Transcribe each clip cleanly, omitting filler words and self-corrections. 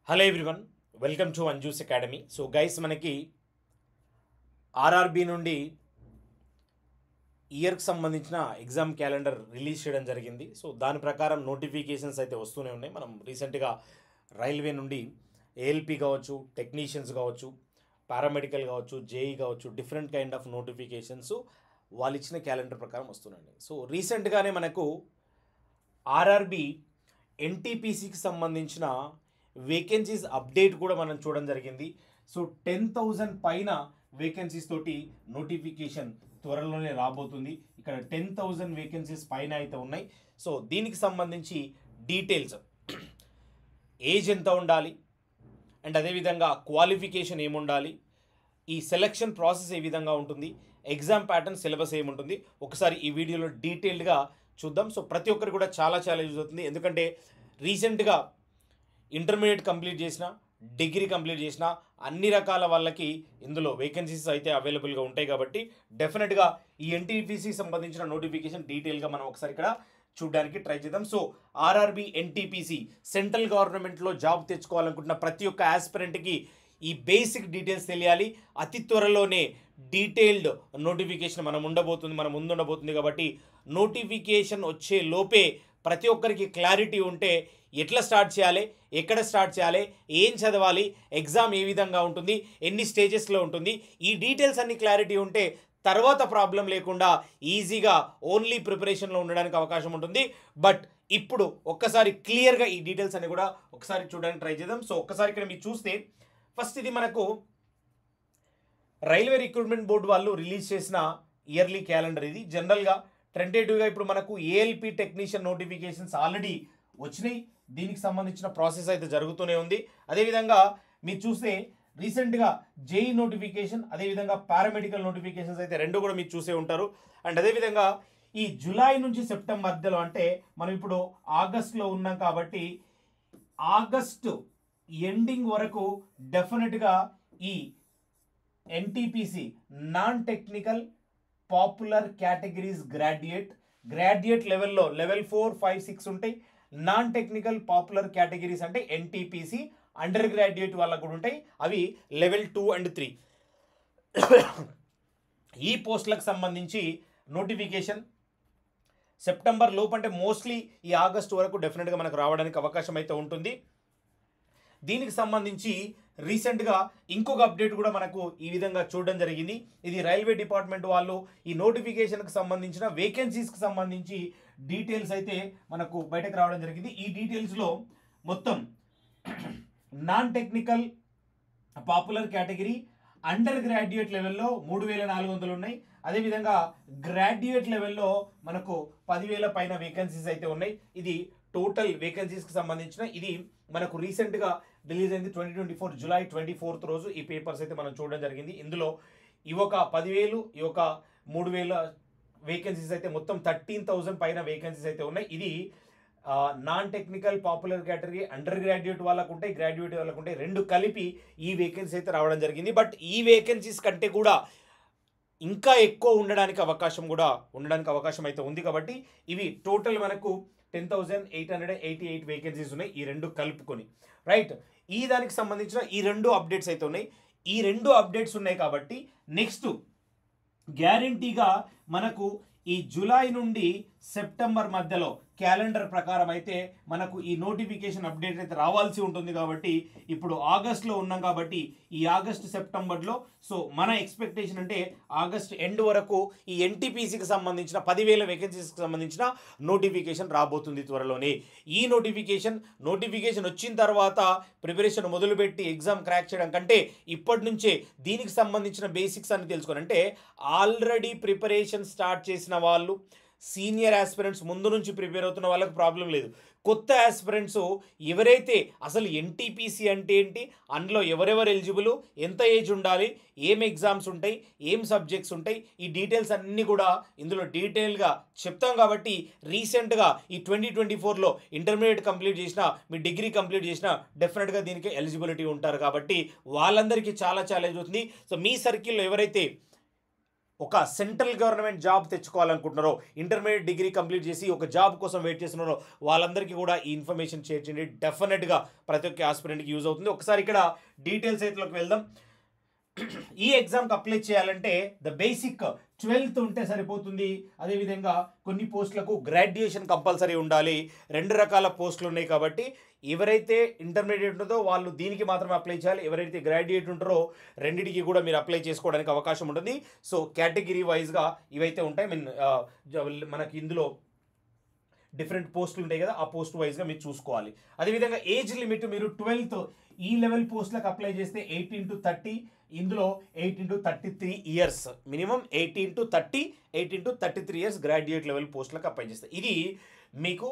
Hello everyone, welcome to Anju's academy. So guys, మనకి RRB నుండి ఇయర్కి సంబంధించిన ఎగ్జామ్ క్యాలెండర్ రిలీజ్ చేయడం జరిగింది. సో దాని ప్రకారం నోటిఫికేషన్స్ అయితే వస్తూనే ఉన్నాయి. మనం రీసెంట్గా రైల్వే నుండి ఏఎల్పి కావచ్చు, టెక్నీషియన్స్ కావచ్చు, పారామెడికల్ కావచ్చు, జేఈ కావచ్చు, డిఫరెంట్ కైండ్ ఆఫ్ నోటిఫికేషన్స్ వాళ్ళు ఇచ్చిన క్యాలెండర్ ప్రకారం వస్తున్నాయి. సో రీసెంట్గానే మనకు ఆర్ఆర్బి ఎన్టీపీసీకి సంబంధించిన వేకెన్సీస్ అప్డేట్ కూడా మనం చూడడం జరిగింది. సో 10,000 పైన వేకెన్సీస్ తోటి నోటిఫికేషన్ త్వరలోనే రాబోతుంది. ఇక్కడ 10,000 వేకెన్సీస్ పైన అయితే ఉన్నాయి. సో దీనికి సంబంధించి డీటెయిల్స్, ఏజ్ ఎంత ఉండాలి అండ్ అదేవిధంగా క్వాలిఫికేషన్ ఏముండాలి, ఈ సెలక్షన్ ప్రాసెస్ ఏ విధంగా ఉంటుంది, ఎగ్జామ్ ప్యాటర్న్, సిలబస్ ఏముంటుంది, ఒకసారి ఈ వీడియోలో డీటెయిల్డ్గా చూద్దాం. సో ప్రతి ఒక్కరు కూడా చాలా యూజ్ అవుతుంది. ఎందుకంటే రీసెంట్గా ఇంటర్మీడియట్ కంప్లీట్ చేసిన, డిగ్రీ కంప్లీట్ చేసిన అన్ని రకాల వాళ్ళకి ఇందులో వేకెన్సీస్ అయితే అవైలబుల్గా ఉంటాయి. కాబట్టి డెఫినెట్గా ఈ ఎన్టీపీసీకి సంబంధించిన నోటిఫికేషన్ డీటెయిల్గా మనం ఒకసారి ఇక్కడ చూడడానికి ట్రై చేద్దాం. సో ఆర్ఆర్బి ఎన్టీపీసీ సెంట్రల్ గవర్నమెంట్లో జాబ్ తెచ్చుకోవాలనుకుంటున్న ప్రతి ఒక్క ఆస్పిరెంట్కి ఈ బేసిక్ డీటెయిల్స్ తెలియాలి. అతి త్వరలోనే డీటెయిల్డ్ నోటిఫికేషన్ మనం ముందు ఉండబోతుంది. కాబట్టి నోటిఫికేషన్ వచ్చే లోపే ప్రతి ఒక్కరికి క్లారిటీ ఉంటే ఎట్లా స్టార్ట్ చేయాలి, ఎక్కడ స్టార్ట్ చేయాలి, ఏం చదవాలి, ఎగ్జామ్ ఏ విధంగా ఉంటుంది, ఎన్ని స్టేజెస్లో ఉంటుంది, ఈ డీటెయిల్స్ అన్ని క్లారిటీ ఉంటే తర్వాత ప్రాబ్లం లేకుండా ఈజీగా ఓన్లీ ప్రిపరేషన్లో ఉండడానికి అవకాశం ఉంటుంది. బట్ ఇప్పుడు ఒక్కసారి క్లియర్గా ఈ డీటెయిల్స్ అన్ని కూడా ఒకసారి చూడడానికి ట్రై చేద్దాం. సో ఒక్కసారి ఇక్కడ మీరు చూస్తే ఫస్ట్ ఇది మనకు రైల్వే రిక్రూట్మెంట్ బోర్డు వాళ్ళు రిలీజ్ చేసిన ఇయర్లీ క్యాలెండర్. ఇది జనరల్గా టెంటేటివ్గా ఇప్పుడు మనకు ఏఎల్పి టెక్నీషియన్ నోటిఫికేషన్స్ ఆల్రెడీ వచ్చినాయి. దీనికి సంబంధించిన ప్రాసెస్ అయితే జరుగుతూనే ఉంది. అదేవిధంగా మీరు చూస్తే రీసెంట్గా జేఈ నోటిఫికేషన్, అదేవిధంగా పారామెడికల్ నోటిఫికేషన్స్ అయితే రెండు కూడా మీరు చూసే ఉంటారు. అండ్ అదేవిధంగా ఈ జూలై నుంచి సెప్టెంబర్ మధ్యలో, అంటే మనం ఇప్పుడు ఆగస్ట్లో ఉన్నాం కాబట్టి ఆగస్టు ఎండింగ్ వరకు డెఫినెట్గా ఈ NTPC non technical popular categories graduate లెవెల్లో లెవెల్ 4, 5, 6 ఉంటాయి. నాన్ టెక్నికల్ పాపులర్ కేటగిరీస్ అంటే ఎన్టీపీసీ అండర్ గ్రాడ్యుయేట్ వాళ్ళకు కూడా ఉంటాయి. అవి లెవెల్ 2 and 3. ఈ పోస్టులకు సంబంధించి నోటిఫికేషన్ సెప్టెంబర్ లోపు, అంటే మోస్ట్లీ ఈ ఆగస్టు వరకు డెఫినెట్గా మనకు రావడానికి అవకాశం అయితే ఉంటుంది. దీనికి సంబంధించి రీసెంట్గా ఇంకొక అప్డేట్ కూడా మనకు ఈ విధంగా చూడడం జరిగింది. ఇది రైల్వే డిపార్ట్మెంట్ వాళ్ళు ఈ నోటిఫికేషన్కి సంబంధించిన వేకెన్సీస్కి సంబంధించి డీటెయిల్స్ అయితే మనకు బయటకు రావడం జరిగింది. ఈ డీటెయిల్స్లో మొత్తం non technical popular category under graduate లెవెల్లో 3,400 ఉన్నాయి. అదేవిధంగా గ్రాడ్యుయేట్ లెవెల్లో మనకు 10,000 పైన వేకెన్సీస్ అయితే ఉన్నాయి. ఇది టోటల్ వేకెన్సీస్కి సంబంధించిన, ఇది మనకు రీసెంట్గా రిలీజ్ అయింది 2024 జూలై 24th రోజు. ఈ పేపర్స్ అయితే మనం చూడడం జరిగింది. ఇందులో ఈ ఒక 10,000, ఈ ఒక 3,000 వేకెన్సీస్ అయితే మొత్తం 13,000 పైన వేకెన్సీస్ అయితే ఉన్నాయి. ఇది non technical popular category under graduate వాళ్ళకు ఉంటాయి, గ్రాడ్యుయేట్ వాళ్ళకు ఉంటాయి, రెండు కలిపి ఈ వేకెన్సీ అయితే రావడం జరిగింది. బట్ ఈ వేకెన్సీస్ కంటే కూడా ఇంకా ఎక్కువ ఉండడానికి అవకాశం అయితే ఉంది. కాబట్టి ఇవి టోటల్ మనకు 10,888 వేకెన్సీస్ ఉన్నాయి, ఈ రెండు కలుపుకొని. రైట్, ఈ దానికి సంబంధించిన ఈ రెండు అప్డేట్స్ అయితే ఉన్నాయి. ఈ రెండు అప్డేట్స్ ఉన్నాయి కాబట్టి నెక్స్ట్ గ్యారంటీగా మనకు ఈ జూలై నుండి సెప్టెంబర్ మధ్యలో క్యాలెండర్ ప్రకారం అయితే మనకు ఈ నోటిఫికేషన్ అప్డేట్ అయితే రావాల్సి ఉంటుంది. కాబట్టి ఇప్పుడు ఆగస్ట్లో ఉన్నాం కాబట్టి ఈ ఆగస్ట్ సెప్టెంబర్లో, సో మన ఎక్స్పెక్టేషన్ అంటే ఆగస్ట్ ఎండ్ వరకు ఈ ఎన్టీపీసీకి సంబంధించిన 10,000 వేకెన్సీస్కి సంబంధించిన నోటిఫికేషన్ రాబోతుంది త్వరలోనే. ఈ నోటిఫికేషన్ వచ్చిన తర్వాత ప్రిపరేషన్ మొదలుపెట్టి ఎగ్జామ్ క్రాక్ చేయడం కంటే ఇప్పటి నుంచే దీనికి సంబంధించిన బేసిక్స్ అని తెలుసుకొని, అంటే ఆల్రెడీ ప్రిపరేషన్ స్టార్ట్ చేసిన వాళ్ళు, సీనియర్ ఆస్పిరెంట్స్, ముందు నుంచి ప్రిపేర్ అవుతున్న వాళ్ళకి ప్రాబ్లం లేదు. కొత్త ఆస్పిరెంట్స్ ఎవరైతే అసలు ఎన్టీపీసీ అంటే ఏంటి, అందులో ఎవరెవరు ఎలిజిబుల్, ఎంత ఏజ్ ఉండాలి, ఏం ఎగ్జామ్స్ ఉంటాయి, ఏం సబ్జెక్ట్స్ ఉంటాయి, ఈ డీటెయిల్స్ అన్నీ కూడా ఇందులో డీటెయిల్గా చెప్తాం. కాబట్టి రీసెంట్గా ఈ 2024లో ఇంటర్మీడియట్ కంప్లీట్ చేసిన, మీ డిగ్రీ కంప్లీట్ చేసిన డెఫినెట్గా దీనికి ఎలిజిబిలిటీ ఉంటారు. కాబట్టి వాళ్ళందరికీ చాలా యూజ్ అవుతుంది. సో మీ సర్కిల్లో ఎవరైతే ఒక సెంట్రల్ గవర్నమెంట్ జాబ్ తెచ్చుకోవాలనుకుంటున్నారో, ఇంటర్మీడియట్ డిగ్రీ కంప్లీట్ చేసి ఒక జాబ్ కోసం వెయిట్ చేస్తున్నారో వాళ్ళందరికీ కూడా ఈ ఇన్ఫర్మేషన్ షేర్ చేయండి. డెఫినెట్గా ప్రతి ఒక్క ఆస్పిరెంట్కి యూజ్ అవుతుంది. ఒకసారి ఇక్కడ డీటెయిల్స్ అయితేలోకి వెళ్దాం. ఈ ఎగ్జామ్కి అప్లై చేయాలంటే ద బేసిక్ 12th ఉంటే సరిపోతుంది. అదేవిధంగా కొన్ని పోస్టులకు గ్రాడ్యుయేషన్ కంపల్సరీ ఉండాలి. 2 రకాల పోస్టులు ఉన్నాయి కాబట్టి ఎవరైతే ఇంటర్మీడియట్ ఉంటుందో వాళ్ళు దీనికి మాత్రమే అప్లై చేయాలి. ఎవరైతే గ్రాడ్యుయేట్ ఉంటారో రెండింటికి కూడా మీరు అప్లై చేసుకోవడానికి అవకాశం ఉంటుంది. సో కేటగిరీ వైజ్గా ఇవైతే ఉంటాయి. మనకి ఇందులో డిఫరెంట్ పోస్టులు ఉంటాయి కదా, ఆ పోస్ట్ వైజ్గా మీరు చూసుకోవాలి. అదేవిధంగా ఏజ్ లిమిట్ మీరు 12th ఈ లెవెల్ పోస్టులకు అప్లై చేస్తే 18 to 30, ఇందులో 18 to 33 years, minimum 18 to 30, 18 to 33 years graduate level పోస్టులకు అప్లై చేస్తే ఇది మీకు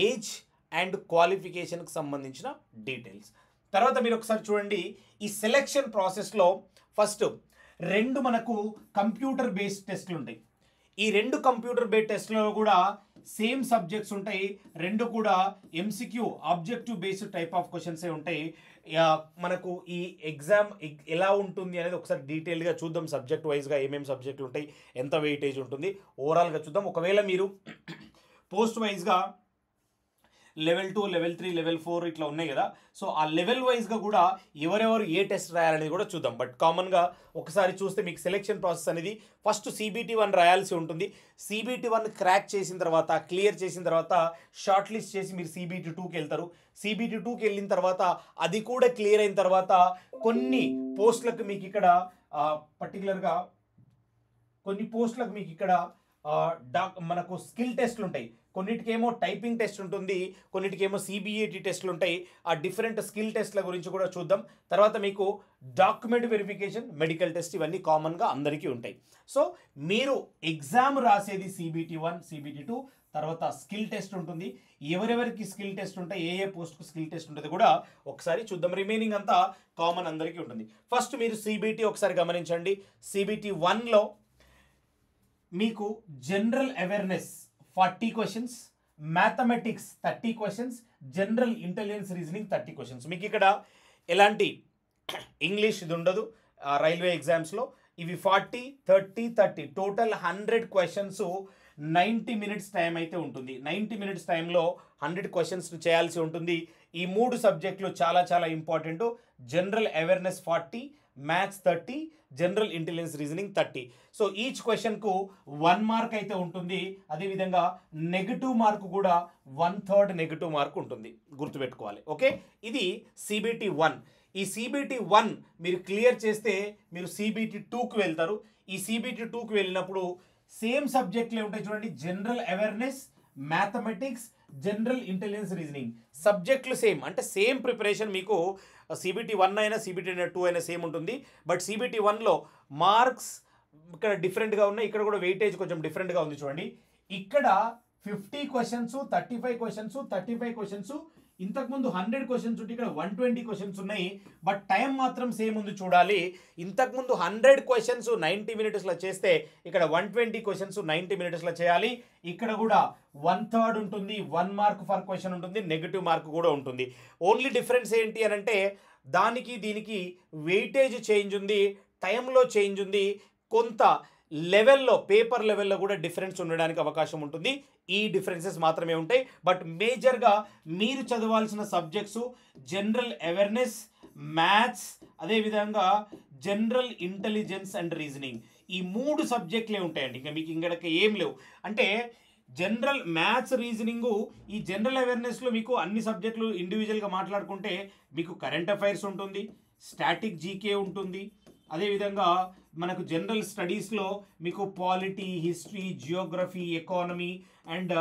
ఏజ్ అండ్ క్వాలిఫికేషన్కి సంబంధించిన డీటెయిల్స్. తర్వాత మీరు ఒకసారి చూడండి, ఈ సెలెక్షన్ ప్రాసెస్లో ఫస్ట్ 2 మనకు కంప్యూటర్ బేస్డ్ టెస్ట్లు ఉంటాయి. ఈ 2 కంప్యూటర్ బేస్డ్ టెస్ట్లో కూడా సేమ్ సబ్జెక్ట్స్ ఉంటాయి. 2 కూడా MCQ objective based type of క్వశ్చన్సే ఉంటాయి. మనకు ఈ ఎగ్జామ్ ఎలా ఉంటుంది అనేది ఒకసారి డీటెయిల్గా చూద్దాం. సబ్జెక్ట్ వైజ్గా ఏమేమి సబ్జెక్టులు ఉంటాయి, ఎంత వెయిటేజ్ ఉంటుంది, ఓవరాల్గా చూద్దాం. ఒకవేళ మీరు పోస్ట్ వైజ్గా లెవెల్ 2, లెవెల్ 3, లెవెల్ 4 ఇట్లా ఉన్నాయి కదా, సో ఆ లెవెల్ వైజ్గా కూడా ఎవరెవరు ఏ టెస్ట్ రాయాలనేది కూడా చూద్దాం. బట్ కామన్గా ఒకసారి చూస్తే మీకు సెలెక్షన్ ప్రాసెస్ అనేది ఫస్ట్ CBT-1 రాయాల్సి ఉంటుంది. CBT-1 క్రాక్ చేసిన తర్వాత, క్లియర్ చేసిన తర్వాత షార్ట్ లిస్ట్ చేసి మీరు CBT-2కి వెళ్తారు. CBT-2కి వెళ్ళిన తర్వాత అది కూడా క్లియర్ అయిన తర్వాత కొన్ని పోస్టులకు మీకు ఇక్కడ పర్టికులర్గా కొన్ని పోస్టులకు మీకు ఇక్కడ మనకు స్కిల్ టెస్ట్లు ఉంటాయి. కొన్నిటికేమో టైపింగ్ టెస్ట్ ఉంటుంది, కొన్నిటికేమో CBAT టెస్ట్లు ఉంటాయి. ఆ డిఫరెంట్ స్కిల్ టెస్ట్ల గురించి కూడా చూద్దాం. తర్వాత మీకు డాక్యుమెంట్ వెరిఫికేషన్, మెడికల్ టెస్ట్ ఇవన్నీ కామన్గా అందరికీ ఉంటాయి. సో మీరు ఎగ్జామ్ రాసేది CBT-1, CBT-2, తర్వాత స్కిల్ టెస్ట్ ఉంటుంది. ఎవరెవరికి స్కిల్ టెస్ట్ ఉంటాయి, ఏ పోస్ట్కు స్కిల్ టెస్ట్ ఉంటుంది కూడా ఒకసారి చూద్దాం. రిమైనింగ్ అంతా కామన్ అందరికీ ఉంటుంది. ఫస్ట్ మీరు CBT ఒకసారి గమనించండి. CBT-1లో మీకు general awareness 40 questions, mathematics 30 questions, general intelligence reasoning 30 questions. మీకు ఇక్కడ ఎలాంటి ఇంగ్లీష్ ఇది ఉండదు. రైల్వే ఎగ్జామ్స్లో ఇవి 40, 30, 30 టోటల్ 100 క్వశ్చన్స్, 90 మినిట్స్ టైం అయితే ఉంటుంది. 90 మినిట్స్ టైంలో 100 క్వశ్చన్స్ చేయాల్సి ఉంటుంది. ఈ 3 సబ్జెక్టులు చాలా చాలా important. General awareness 40, maths 30, general intelligence reasoning 30. So each క్వశ్చన్కు 1 మార్క్ అయితే ఉంటుంది. అదేవిధంగా నెగిటివ్ మార్క్ కూడా 1/3 నెగిటివ్ మార్క్ ఉంటుంది, గుర్తుపెట్టుకోవాలి. ఓకే, ఇది CBT-1. ఈ CBT-1 మీరు క్లియర్ చేస్తే మీరు CBT-2కి వెళ్తారు. ఈ CBT-2కి వెళ్ళినప్పుడు సేమ్ సబ్జెక్టులే ఉంటాయి చూడండి. General awareness, mathematics, general intelligence reasoning సబ్జెక్టులు సేమ్, అంటే సేమ్ ప్రిపరేషన్ మీకు CBT-1 అయినా CBT-2 అయినా సేమ్ ఉంటుంది. బట్ CBT-1లో మార్క్స్ ఇక్కడ డిఫరెంట్గా ఉన్నాయి. ఇక్కడ కూడా వెయిటేజ్ కొంచెం డిఫరెంట్గా ఉంది చూడండి. ఇక్కడ 50 క్వశ్చన్స్, 35 క్వశ్చన్స్, 35 క్వశ్చన్స్, ఇంతకుముందు 100 క్వశ్చన్స్ ఉంటే ఇక్కడ 120 క్వశ్చన్స్ ఉన్నాయి. బట్ టైం మాత్రం సేమ్ ఉంది చూడాలి. ఇంతకుముందు 100 క్వశ్చన్స్ 90 మినిట్స్లో చేస్తే ఇక్కడ 120 క్వశ్చన్స్ 90 మినిట్స్లో చేయాలి. ఇక్కడ కూడా 1/3 ఉంటుంది, 1 మార్క్ ఫర్ క్వశ్చన్ ఉంటుంది, నెగిటివ్ మార్క్ కూడా ఉంటుంది. ఓన్లీ డిఫరెన్స్ ఏంటి అని అంటే దానికి దీనికి వెయిటేజ్ చేంజ్ ఉంది, టైంలో చేంజ్ ఉంది, కొంత లెవెల్లో పేపర్ లెవెల్లో కూడా డిఫరెన్స్ ఉండడానికి అవకాశం ఉంటుంది. ఈ డిఫరెన్సెస్ మాత్రమే ఉంటాయి. బట్ మేజర్గా మీరు చదవాల్సిన సబ్జెక్ట్స్ జనరల్ అవేర్నెస్, మ్యాథ్స్, అదేవిధంగా జనరల్ ఇంటెలిజెన్స్ అండ్ రీజనింగ్, ఈ 3 సబ్జెక్టులే ఉంటాయండి. ఇంకా మీకు ఇంకడకి ఏం లేవు. అంటే జనరల్ మ్యాథ్స్, రీజనింగు, ఈ జనరల్ అవేర్నెస్లో మీకు అన్ని సబ్జెక్టులు ఇండివిజువల్గా మాట్లాడుకుంటే మీకు కరెంట్ అఫైర్స్ ఉంటుంది, స్టాటిక్ జీకే ఉంటుంది, అదేవిధంగా మనకు జనరల్ స్టడీస్లో మీకు polity, history, Geography, economy and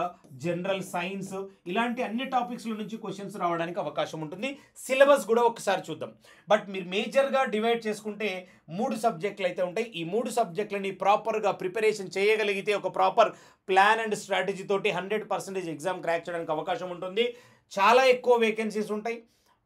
general science ఇలాంటి అన్ని టాపిక్స్ల నుంచి క్వశ్చన్స్ రావడానికి అవకాశం ఉంటుంది. సిలబస్ కూడా ఒకసారి చూద్దాం. బట్ మీరు మేజర్గా డివైడ్ చేసుకుంటే 3 సబ్జెక్టులు అయితే ఉంటాయి. ఈ 3 సబ్జెక్టులని ప్రాపర్గా ప్రిపరేషన్ చేయగలిగితే ఒక ప్రాపర్ ప్లాన్ అండ్ స్ట్రాటజీ తోటి 100% ఎగ్జామ్ క్రాక్ చేయడానికి అవకాశం ఉంటుంది. చాలా ఎక్కువ వేకెన్సీస్ ఉంటాయి.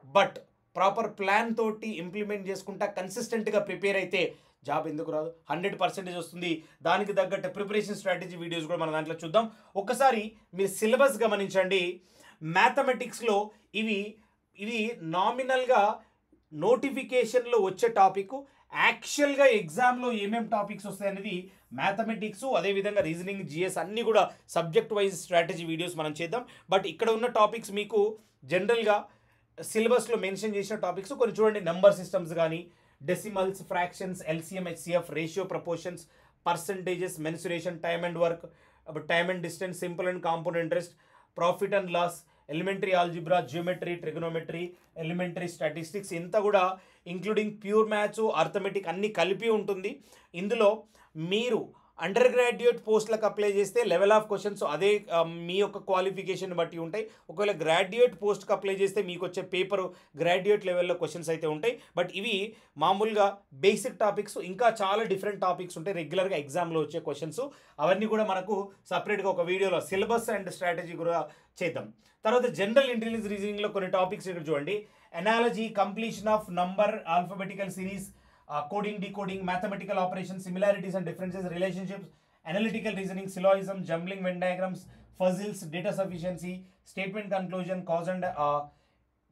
బట్ ప్రాపర్ ప్లాన్ తోటి ఇంప్లిమెంట్ చేసుకుంటా కన్సిస్టెంట్గా ప్రిపేర్ అయితే జాబ్ ఎందుకు రాదు, 100% వస్తుంది. దానికి తగ్గట్టు ప్రిపరేషన్ స్ట్రాటజీ వీడియోస్ కూడా మన దాంట్లో చూద్దాం. ఒకసారి మీరు సిలబస్ గమనించండి. మ్యాథమెటిక్స్లో ఇవి నామినల్గా నోటిఫికేషన్లో వచ్చే టాపిక్, యాక్చువల్గా ఎగ్జామ్లో ఏమేమి టాపిక్స్ వస్తాయి అనేది మ్యాథమెటిక్స్, అదేవిధంగా రీజనింగ్, జిఎస్ అన్నీ కూడా సబ్జెక్ట్ వైజ్ స్ట్రాటజీ వీడియోస్ మనం చేద్దాం. బట్ ఇక్కడ ఉన్న టాపిక్స్ మీకు జనరల్గా సిలబస్లో మెన్షన్ చేసిన టాపిక్స్ కొన్ని చూడండి. నెంబర్ సిస్టమ్స్ కానీ, decimals, fractions, LCM, HCF, ratio, proportions, percentages, mensuration, time and work, time and distance, simple and compound interest, profit and loss, elementary algebra, geometry, trigonometry, elementary statistics, ఇంత కూడా including pure maths, arithmetic అన్నీ కలిపి ఉంటుంది. ఇందులో మీరు under graduate పోస్టులకు apply చేస్తే level of questions అదే మీ యొక్క క్వాలిఫికేషన్ బట్టి ఉంటాయి. ఒకవేళ గ్రాడ్యుయేట్ పోస్ట్కి అప్లై చేస్తే మీకు వచ్చే పేపరు గ్రాడ్యుయేట్ లెవెల్లో క్వశ్చన్స్ అయితే ఉంటాయి. బట్ ఇవి మామూలుగా బేసిక్ టాపిక్స్, ఇంకా చాలా డిఫరెంట్ టాపిక్స్ ఉంటాయి రెగ్యులర్గా ఎగ్జామ్లో వచ్చే క్వశ్చన్స్. అవన్నీ కూడా మనకు సపరేట్గా ఒక వీడియోలో సిలబస్ అండ్ స్ట్రాటజీ కూడా చేద్దాం. తర్వాత జనరల్ ఇంటెలిజెన్స్ రీజనింగ్లో కొన్ని టాపిక్స్ ఇక్కడ చూడండి. Analogy, completion of number alphabetical series, coding, decoding, mathematical operations, similarities and differences, relationships, analytical reasoning, syllogism, jumbling Venn diagrams, puzzles, data sufficiency, statement conclusion, cause and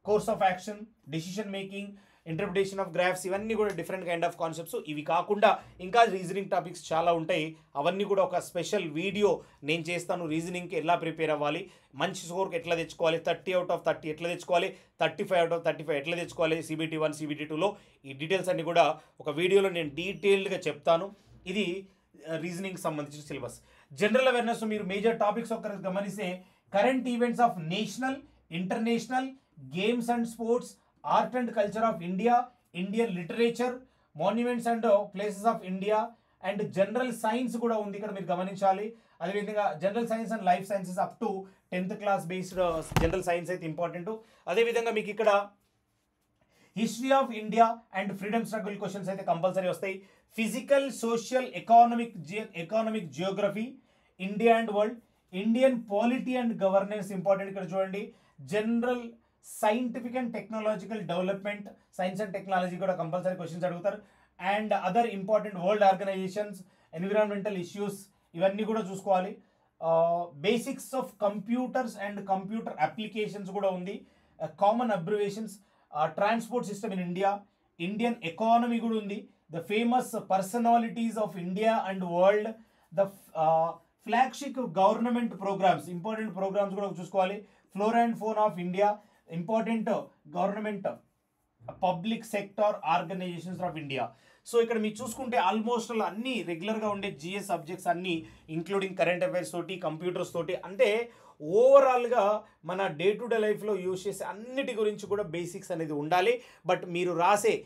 course of action, decision making, interpretation of graphs, ఇవన్నీ కూడా different kind of concepts. ఇవి కాకుండా ఇంకా reasoning topics చాలా ఉంటాయి. అవన్నీ కూడా ఒక స్పెషల్ వీడియో నేను చేస్తాను. రీజనింగ్కి ఎలా ప్రిపేర్ అవ్వాలి, మంచి స్కోర్కి ఎట్లా తెచ్చుకోవాలి, 30 out of 30 ఎట్లా తెచ్చుకోవాలి, 35 out of 35 ఎట్లా తెచ్చుకోవాలి, CBT 1, CBT 2లో ఈ డీటెయిల్స్ అన్నీ కూడా ఒక వీడియోలో నేను డీటెయిల్డ్గా చెప్తాను. ఇది రీజనింగ్ సంబంధించిన సిలబస్. జనరల్ అవేర్నెస్ మీరు మేజర్ టాపిక్స్ ఒకరికి గమనిస్తే current events of national, international, games and sports, art and culture of India, Indian literature, monuments and places of India, and general science కూడా ఉంది ఇక్కడ మీరు గమనించాలి. అదేవిధంగా general science and life sciences up to 10th class based general science అయితే important. అదేవిధంగా మీకు ఇక్కడ history of India and freedom struggle questions అయితే కంపల్సరీ వస్తాయి. Physical, social, economic geography, India and world, Indian polity and governance important ఇక్కడ చూడండి. General scientific and technological development, science and technology కూడా compulsory questions అడుగుతారు. And other important world organisations, environmental issues, ఇవన్నీ కూడా చూసుకోవాలి. Basics of computers and computer applications కూడా ఉంది. Common abbreviations, transport system in India, Indian economy కూడా ఉంది. The famous personalities of India and world, the flagship government programmes, important programmes కూడా చూసుకోవాలి. Flora and phone off India, important government public sector organisations of India. So ఇక్కడ మీరు చూసుకుంటే almost అన్ని రెగ్యులర్గా ఉండే జిఎస్ సబ్జెక్ట్స్ అన్నీ ఇంక్లూడింగ్ కరెంట్ అఫైర్స్ తోటి, కంప్యూటర్స్ తోటి, అంటే ఓవరాల్గా మన డే టు డే లైఫ్లో యూజ్ చేసే అన్నిటి గురించి కూడా బేసిక్స్ అనేది ఉండాలి. బట్ మీరు రాసే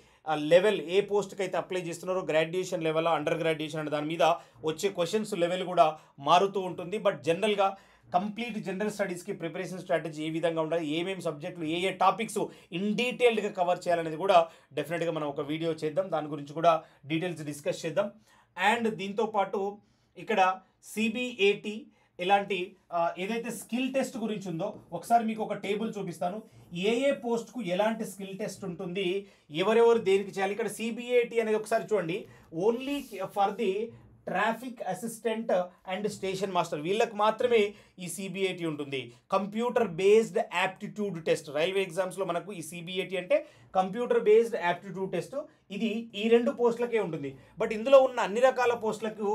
లెవెల్ ఏ పోస్ట్కి అయితే అప్లై చేస్తున్నారో, గ్రాడ్యుయేషన్ లెవెల్, అండర్ గ్రాడ్యుయేషన్ అనే దాని మీద వచ్చే క్వశ్చన్స్ లెవెల్ కూడా మారుతూ ఉంటుంది. బట్ జనరల్గా కంప్లీట్ జనరల్ స్టడీస్కి ప్రిపరేషన్ స్ట్రాటజీ ఏ విధంగా ఉండాలి, ఏమేమి సబ్జెక్టులు, ఏ టాపిక్స్ ఇన్ డీటెయిల్డ్గా కవర్ చేయాలనేది కూడా డెఫినెట్గా మనం ఒక వీడియో చేద్దాం. దాని గురించి కూడా డీటెయిల్స్ డిస్కస్ చేద్దాం. అండ్ దీంతోపాటు ఇక్కడ సిబిఏటి ఇలాంటి ఏదైతే స్కిల్ టెస్ట్ గురించి ఉందో ఒకసారి మీకు ఒక టేబుల్ చూపిస్తాను. ఏ పోస్ట్కు ఎలాంటి స్కిల్ టెస్ట్ ఉంటుంది, ఎవరెవరు దేనికి చేయాలి. ఇక్కడ సిబిఏటి అనేది ఒకసారి చూడండి, only for the traffic assistant and station master, వీళ్ళకి మాత్రమే ఈ సిబిఐటి ఉంటుంది. Computer based aptitude test, railway ఎగ్జామ్స్లో మనకు ఈ సిబిఐటి అంటే కంప్యూటర్ బేస్డ్ యాప్టిట్యూడ్ టెస్ట్, ఇది ఈ 2 పోస్టులకే ఉంటుంది. బట్ ఇందులో ఉన్న అన్ని రకాల పోస్టులకు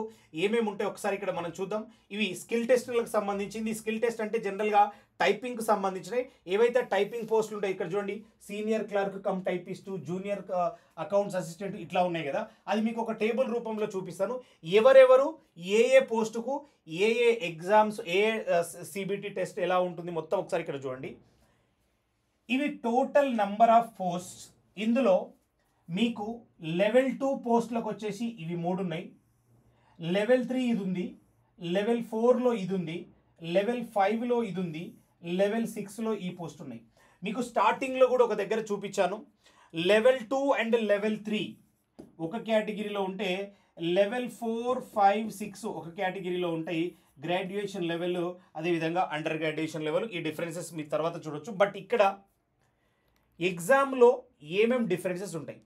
ఏమేమి ఉంటాయి ఒకసారి ఇక్కడ మనం చూద్దాం. ఇవి స్కిల్ టెస్టులకు సంబంధించింది. స్కిల్ టెస్ట్ అంటే జనరల్గా టైపింగ్కి సంబంధించినవి. ఏవైతే టైపింగ్ పోస్టులు ఉంటాయి ఇక్కడ చూడండి, senior clerk cum typist, junior accounts assistant ఇట్లా ఉన్నాయి కదా, అది మీకు ఒక టేబుల్ రూపంలో చూపిస్తాను. ఎవరెవరు ఏ పోస్టుకు ఏ ఎగ్జామ్స్, సిబిటి టెస్ట్ ఎలా ఉంటుంది మొత్తం ఒకసారి ఇక్కడ చూడండి. ఇవి టోటల్ నంబర్ ఆఫ్ పోస్ట్స్. ఇందులో మీకు లెవెల్ 2 పోస్టులకు వచ్చేసి ఇవి 3 ఉన్నాయి, లెవెల్ 3 ఇది ఉంది, లెవెల్ 4లో ఇది ఉంది, లెవెల్ 5లో ఇది ఉంది, లెవెల్ 6లో ఈ పోస్ట్ ఉన్నాయి. మీకు స్టార్టింగ్లో కూడా ఒక దగ్గర చూపించాను. లెవెల్ 2 అండ్ లెవెల్ 3 ఒక కేటగిరీలో ఉంటే, లెవెల్ 4, 5, 6 ఒక కేటగిరీలో ఉంటాయి. గ్రాడ్యుయేషన్ లెవెల్, అదేవిధంగా అండర్ గ్రాడ్యుయేషన్ లెవెల్, ఈ డిఫరెన్సెస్ మీ తర్వాత చూడొచ్చు. బట్ ఇక్కడ ఎగ్జామ్లో ఏమేమి డిఫరెన్సెస్ ఉంటాయి,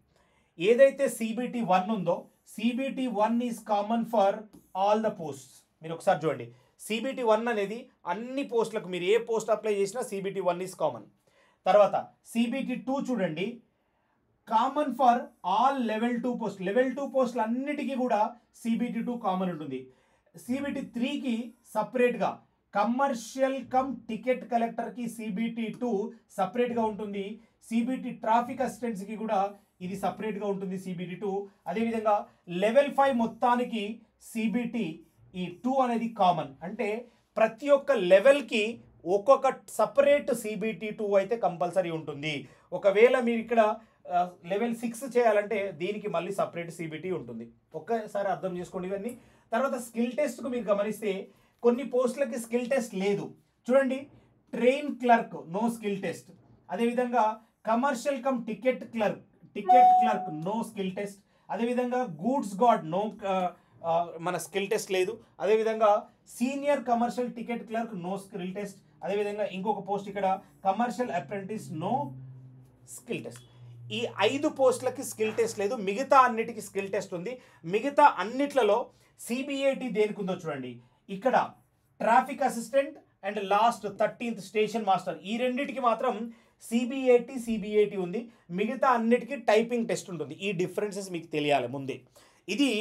ఏదైతే సిబిటి 1 ఉందో, CBT 1 is common for all the posts. మీరు ఒకసారి చూడండి, సిబిటి 1 అనేది అన్ని పోస్టులకు మీరు ఏ పోస్ట్ అప్లై చేసినా సిబిటి 1 ఈజ్ కామన్. తర్వాత సిబిటి 2 చూడండి, common for all level 2 post. Level 2 పోస్టులు అన్నిటికీ కూడా CBT 2 కామన్ ఉంటుంది. CBT 3కి సపరేట్గా కమర్షియల్ కమ్ టికెట్ కలెక్టర్కి CBT 2 సపరేట్గా ఉంటుంది. CBT ట్రాఫిక్ అసిస్టెంట్స్కి కూడా ఇది సపరేట్గా ఉంటుంది CBT 2. అదేవిధంగా లెవెల్ 5 మొత్తానికి CBT ఈ 2 అనేది కామన్. అంటే ప్రతి ఒక్క లెవెల్కి ఒక్కొక్క సపరేట్ CBT 2 అయితే కంపల్సరీ ఉంటుంది. ఒకవేళ మీరు ఇక్కడ లెవెల్ 6 చేయాలంటే దీనికి మళ్ళీ సపరేట్ CBT ఉంటుంది. ఒక్కసారి అర్థం చేసుకోండి ఇవన్నీ. తర్వాత స్కిల్ టెస్ట్కు మీరు గమనిస్తే కొన్ని పోస్టులకి స్కిల్ టెస్ట్ లేదు. చూడండి, train clerk no skill test. అదేవిధంగా commercial cum ticket clerk no skill test. అదేవిధంగా గూడ్స్ గార్డ్ నో మన స్కిల్ టెస్ట్ లేదు. అదేవిధంగా senior commercial ticket clerk no skill test. అదేవిధంగా ఇంకొక పోస్ట్ ఇక్కడ commercial apprentice no skill test. ఈ 5 పోస్టులకి స్కిల్ టెస్ట్ లేదు, మిగతా అన్నిటికీ స్కిల్ టెస్ట్ ఉంది. మిగతా అన్నిట్లలో CBAT దేనికి ఉందో చూడండి. ఇక్కడ traffic assistant and last 13th station master, ఈ రెండింటికి మాత్రం CBAT ఉంది. మిగతా అన్నిటికీ టైపింగ్ టెస్ట్ ఉంటుంది. ఈ డిఫరెన్సెస్ మీకు తెలియాలి ముందే. ఇది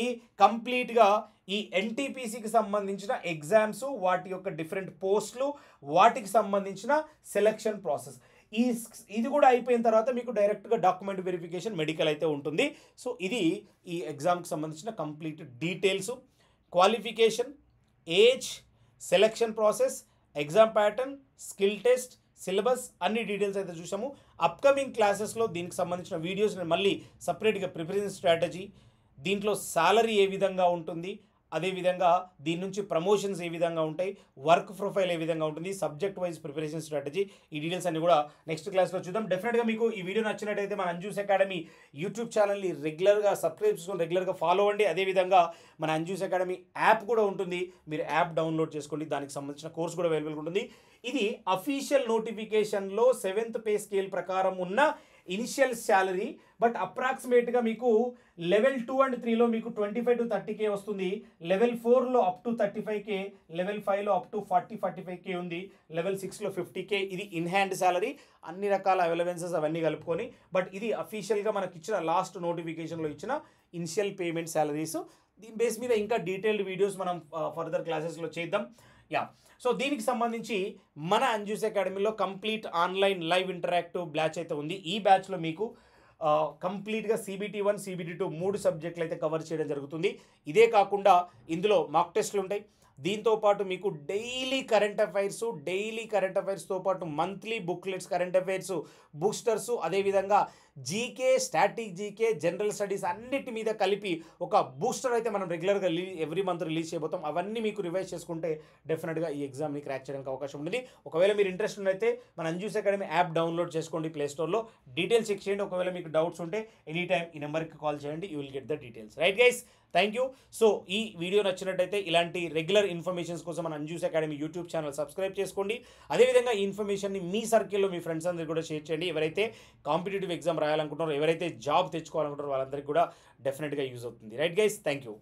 కంప్లీట్గా ఈ NTPCకి సంబంధించిన ఎగ్జామ్స్, వాటి యొక్క డిఫరెంట్ పోస్టులు, వాటికి సంబంధించిన సెలక్షన్ ప్రాసెస్. ఇది కూడా అయిపోయిన తర్వాత మీకు డైరెక్ట్గా డాక్యుమెంట్ వెరిఫికేషన్, మెడికల్ అయితే ఉంటుంది. సో ఇది ఈ ఎగ్జామ్కి సంబంధించిన complete details, qualification, age, selection process, exam pattern, skill test, syllabus అన్ని డీటెయిల్స్ అయితే చూసాము. అప్కమింగ్ క్లాసెస్లో దీనికి సంబంధించిన వీడియోస్ నేను మళ్ళీ సపరేట్గా ప్రిపరేషన్ స్ట్రాటజీ, దీంట్లో సాలరీ ఏ విధంగా ఉంటుంది, అదేవిధంగా దీని నుంచి ప్రమోషన్స్ ఏ విధంగా ఉంటాయి, వర్క్ ప్రొఫైల్ ఏ విధంగా ఉంటుంది, సబ్జెక్ట్ వైజ్ ప్రిపరేషన్ స్ట్రాటజీ, ఈ డీటెయిల్స్ అన్ని కూడా నెక్స్ట్ క్లాస్లో చూద్దాం. డెఫినెట్గా మీకు ఈ వీడియో నచ్చినట్టయితే మన అంజూస్ అకాడమీ యూట్యూబ్ ఛానల్ని రెగ్యులర్గా సబ్స్క్రైబ్ చేసుకొని రెగ్యులర్గా ఫాలో అవ్వండి. అదేవిధంగా మన అంజూస్ అకాడమీ యాప్ కూడా ఉంటుంది, మీరు యాప్ డౌన్లోడ్ చేసుకోండి. దానికి సంబంధించిన కోర్స్ కూడా అవైలబుల్గా ఉంటుంది. ఇది అఫీషియల్ నోటిఫికేషన్లో 7th పే స్కేల్ ప్రకారం ఉన్న ఇనిషియల్ శాలరీ. బట్ అప్రాక్సిమేట్గా మీకు లెవెల్ 2 అండ్ 3లో మీకు 25 to 30K వస్తుంది. లెవెల్ 4లో అప్ టు 35K, లెవెల్ 5లో అప్ టు 40-45K ఉంది, లెవెల్ 6లో 50K. ఇది ఇన్ హ్యాండ్ శాలరీ, అన్ని రకాల అవైలబెన్సెస్ అవన్నీ కలుపుకొని. బట్ ఇది అఫీషియల్గా మనకి ఇచ్చిన లాస్ట్ నోటిఫికేషన్లో ఇచ్చిన ఇనిషియల్ పేమెంట్ శాలరీస్. దీని బేస్ మీద ఇంకా డీటెయిల్డ్ వీడియోస్ మనం ఫర్దర్ క్లాసెస్లో చేద్దాం. సో దీనికి సంబంధించి మన అంజూస్ అకాడమీలో complete online live interactive batch అయితే ఉంది. ఈ బ్యాచ్లో మీకు కంప్లీట్గా CBT 1, CBT 2 3 సబ్జెక్టులు అయితే కవర్ చేయడం జరుగుతుంది. ఇదే కాకుండా ఇందులో మాక్ టెస్టులు ఉంటాయి. దీంతో పాటు మీకు డైలీ కరెంట్ అఫైర్స్తో పాటు monthly booklets, current affairs, boosters, అదేవిధంగా GK, static GK, general studies అన్నిటి మీద కలిపి ఒక బూస్టర్ అయితే మనం రెగ్యులర్గా ఎవ్రీ మంత్ రిలీజ్ చేయబోతాం. అవన్నీ మీకు రివైజ్ చేసుకుంటే డెఫినెట్గా ఈ ఎగ్జామ్ని క్రాక్ చేయడానికి అవకాశం ఉంటుంది. ఒకవేళ మీరు ఇంట్రెస్ట్ ఉన్నైతే మన అంజూస్ అకాడమీ యాప్ డౌన్లోడ్ చేసుకోండి ప్లేస్టోర్లో, డీటెయిల్స్ చెక్ చేయండి. ఒకవేళ మీకు డౌట్స్ ఉంటే ఎనీ టైం ఈ నెంబర్కి కాల్ చేయండి, you will get the details. Right guys, thank you. So ఈ వీడియో నచ్చినట్టయితే ఇలాంటి రెగ్యులర్ ఇన్ఫర్మేషన్స్ కోసం మన Anju's academy YouTube channel subscribe చేసుకోండి. అదేవిధంగా ఈ ఇన్ఫర్మేషన్ని మీ సర్కిల్లో మీ ఫ్రెండ్స్ అందరికీ కూడా షేర్ చేయండి. ఎవరైతే కాంపిటేటివ్ ఎగ్జామ్ రాయాలనుకుంటున్నారో, ఎవరైతే జాబ్ తెచ్చుకోవాలనుకుంటారో వాళ్ళందరికీ కూడా డెఫినెట్గా యూజ్ అవుతుంది. Right guys, thank you.